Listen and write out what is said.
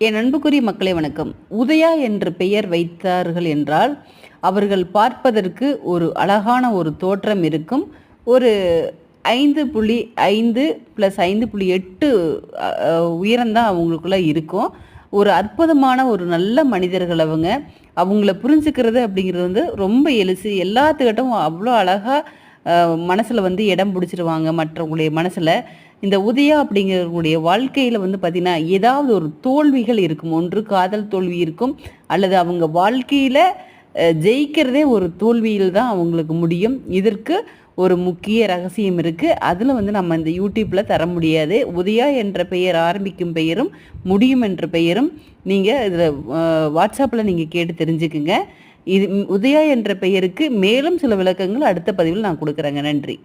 என் அன்புக்குரிய மக்களே வணக்கம். உதயா என்று பெயர் வைத்தார்கள் என்றால் அவர்கள் பார்ப்பதற்கு ஒரு அழகான ஒரு தோற்றம் இருக்கும். ஒரு 5.5 + 5.8 உயரம்தான் அவங்களுக்குள்ள இருக்கும். ஒரு அற்புதமான ஒரு நல்ல மனிதர்கள் அவங்க. அவங்கள புரிஞ்சுக்கிறது அப்படிங்கிறது வந்து ரொம்ப எளிசு. எல்லாத்துக்கிட்டும் அவ்வளோ அழகா மனசில் வந்து இடம் பிடிச்சிருவாங்க மற்றவங்களுடைய மனசில். இந்த உதயா அப்படிங்கிறவங்களுடைய வாழ்க்கையில் வந்து பார்த்திங்கன்னா ஏதாவது ஒரு தோல்விகள் இருக்கும். ஒன்று காதல் தோல்வி இருக்கும், அல்லது அவங்க வாழ்க்கையில் ஜெயிக்கிறதே ஒரு தோல்வியில் தான் அவங்களுக்கு முடியும். இதற்கு ஒரு முக்கிய ரகசியம் இருக்குது. அதில் வந்து நம்ம இந்த யூடியூப்பில் தர முடியாது. உதயா என்ற பெயர் ஆரம்பிக்கும் பெயரும் முடியும் என்ற பெயரும் நீங்கள் இதில் வாட்ஸ்அப்பில் நீங்கள் கேட்டு தெரிஞ்சுக்குங்க. இது உதயா என்ற பெயருக்கு மேலும் சில விளக்கங்கள் அடுத்த பதிவில் நான் கொடுக்குறேங்க. நன்றி.